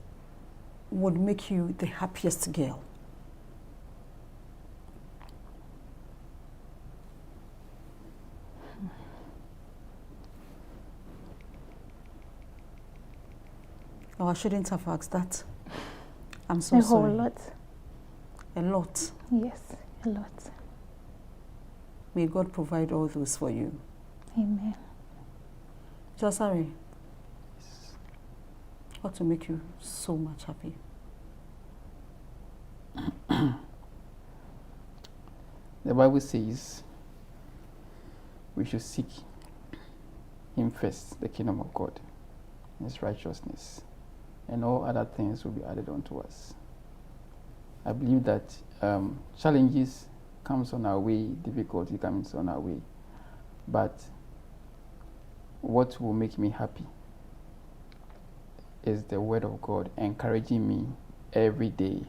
[SPEAKER 2] would make you the happiest girl? Oh, I shouldn't have asked that. I'm so sorry.
[SPEAKER 3] A whole lot.
[SPEAKER 2] A lot?
[SPEAKER 3] Yes, a lot.
[SPEAKER 2] May God provide all those for you.
[SPEAKER 3] Amen.
[SPEAKER 2] Josari, what will make you so much happy?
[SPEAKER 4] The Bible says we should seek Him first, the kingdom of God, His righteousness, and all other things will be added unto us. I believe that challenges comes on our way, difficulty comes on our way, but what will make me happy is the word of God encouraging me every day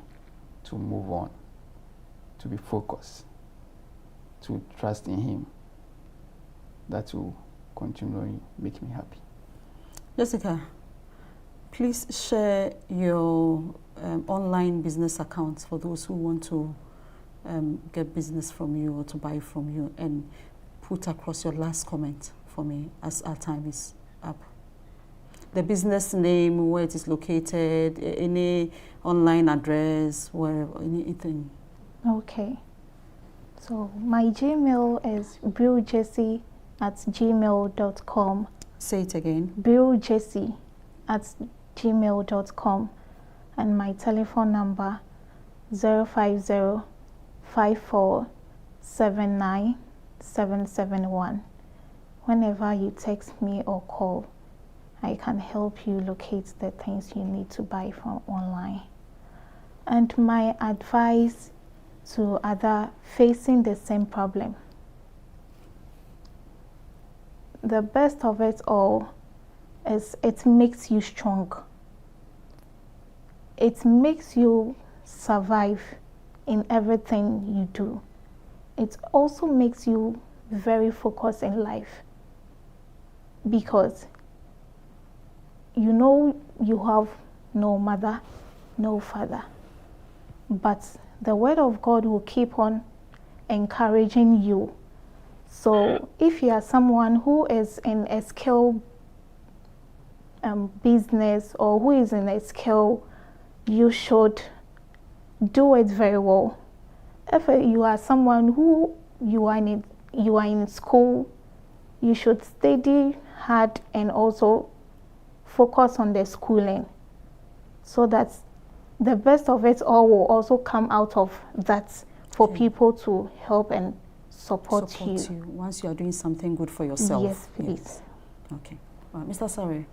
[SPEAKER 4] to move on, to be focused, to trust in Him. That will continually make me happy.
[SPEAKER 2] Jessica, please share your online business accounts for those who want to get business from you or to buy from you, and put across your last comment for me as our time is up. The business name, where it is located, any online address, wherever, anything.
[SPEAKER 3] Okay. So my Gmail is brewjessie@gmail.com.
[SPEAKER 2] Say it again.
[SPEAKER 3] brewjessie@gmail.com. And my telephone number 050-5479-771. Whenever you text me or call, I can help you locate the things you need to buy from online. And my advice to others facing the same problem: the best of it all is it makes you strong. It makes you survive in everything you do. It also makes you very focused in life, because you know you have no mother, no father, but the word of God will keep on encouraging you. So if you are someone who is in a skill business, or who is in a skill, you should do it very well. If you are someone who you are in school, you should study hard and also focus on the schooling, so that the best of it all will also come out of that for people to help and support you.
[SPEAKER 2] once you are doing something good for yourself.
[SPEAKER 3] Yes, please.
[SPEAKER 2] Okay. Mr. Sari,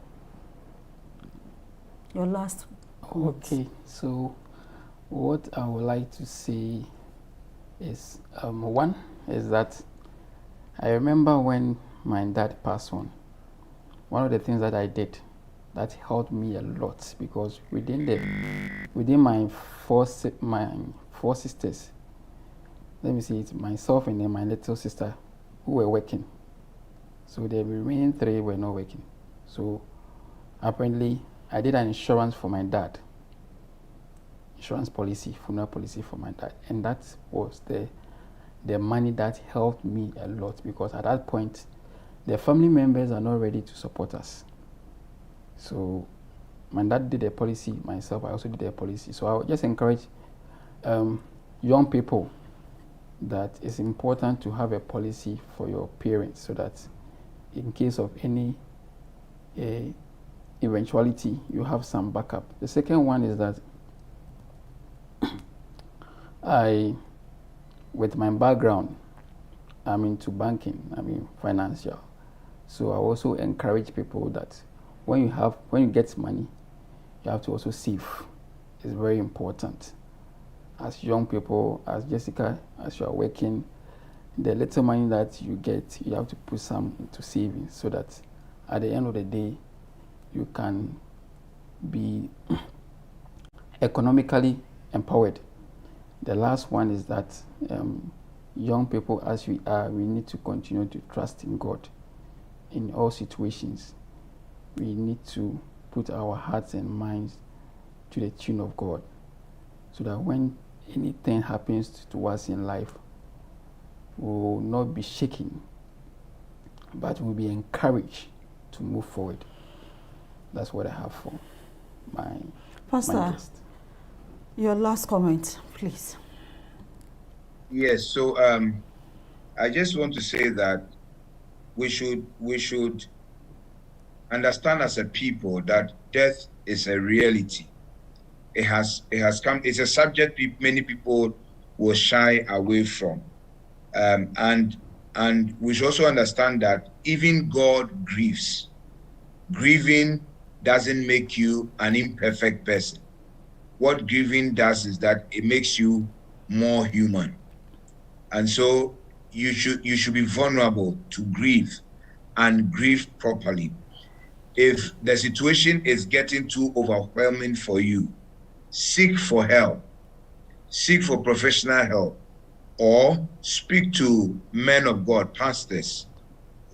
[SPEAKER 2] your last comment.
[SPEAKER 4] Okay, so what I would like to say is, one is that I remember when my dad passed on, one of the things that I did that helped me a lot, because within my four sisters, let me see, it's myself and then my little sister who were working. So the remaining three were not working. So apparently I did an insurance for my dad, insurance policy, funeral policy for my dad, and that was the money that helped me a lot, because at that point the family members are not ready to support us. So my dad did a policy, myself I also did a policy. So I would just encourage young people that it's important to have a policy for your parents, so that in case of any eventuality you have some backup. The second one is that with my background, I'm into banking, financial. So I also encourage people that when you get money, you have to also save. It's very important. As young people, as Jessica, as you are working, the little money that you get, you have to put some into savings, so that at the end of the day, you can be economically empowered. The last one is that young people, as we are, we need to continue to trust in God in all situations. We need to put our hearts and minds to the tune of God, so that when anything happens to us in life, we will not be shaken, but we'll be encouraged to move forward. That's what I have for my
[SPEAKER 2] Pastor, your last comment, please.
[SPEAKER 5] Yes, so I just want to say that we should understand as a people that death is a reality. It has come. It's a subject many people will shy away from, and we should also understand that even God grieves. Grieving doesn't make you an imperfect person. What grieving does is that it makes you more human, and so you should be vulnerable to grief, and grieve properly. If the situation is getting too overwhelming for you, seek for help, seek for professional help, or speak to men of God, pastors,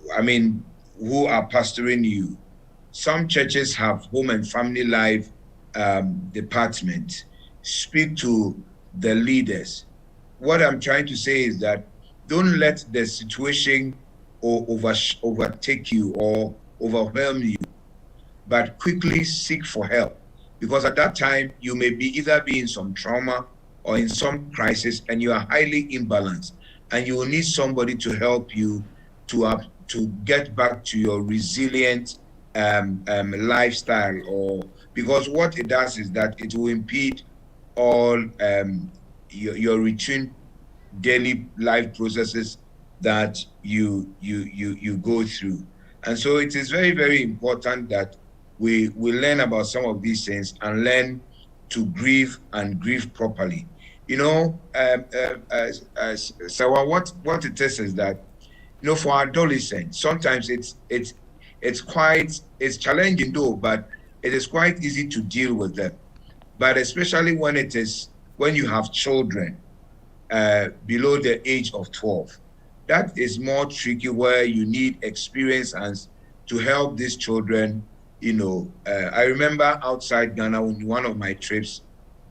[SPEAKER 5] who are pastoring you. Some churches have home and family life department. Speak to the leaders. What I'm trying to say is that don't let the situation overtake you or overwhelm you, but quickly seek for help, because at that time you may be either be in some trauma or in some crisis, and you are highly imbalanced, and you will need somebody to help you to get back to your resilient lifestyle, or because what it does is that it will impede all your routine daily life processes that you go through. And so it is very, very important that we learn about some of these things and learn to grieve and grieve properly. So what it is that, for adolescents, sometimes it's challenging though, but it is quite easy to deal with them. But especially when you have children below the age of 12, that is more tricky, where you need experience and to help these children. I remember outside Ghana, on one of my trips,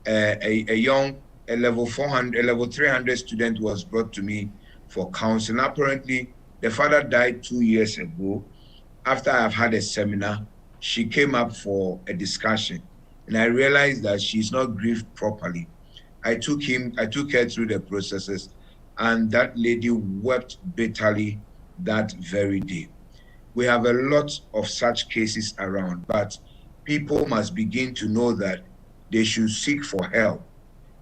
[SPEAKER 5] a level 300 student was brought to me for counseling. Apparently, the father died 2 years ago. After I've had a seminar, she came up for a discussion, and I realized that she's not grieved properly. I took her through the processes, and that lady wept bitterly that very day. We have a lot of such cases around, but people must begin to know that they should seek for help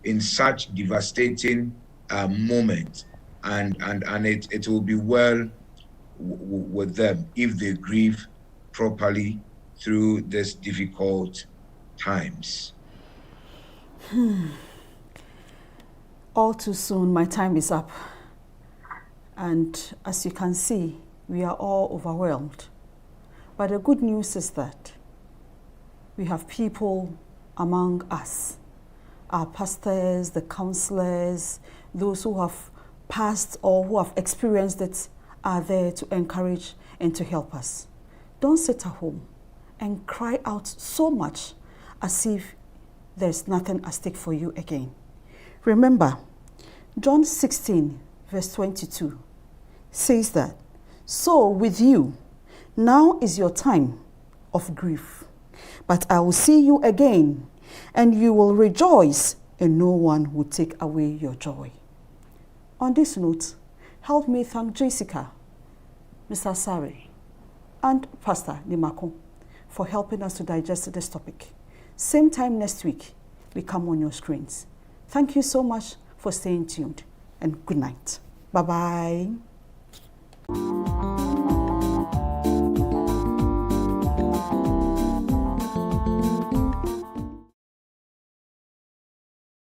[SPEAKER 5] in such devastating moment, and it will be well with them if they grieve properly through these difficult times.
[SPEAKER 2] All too soon, my time is up. And as you can see, we are all overwhelmed. But the good news is that we have people among us, our pastors, the counselors, those who have passed or who have experienced it are there to encourage and to help us. Don't sit at home and cry out so much as if there's nothing at stake for you again. Remember, John 16, verse 22 says that, "So with you, now is your time of grief, but I will see you again, and you will rejoice, and no one will take away your joy." On this note, help me thank Jessica, Mr. Sari, and Pastor Nimako for helping us to digest this topic. Same time next week, we come on your screens. Thank you so much for staying tuned, and good night. Bye-bye.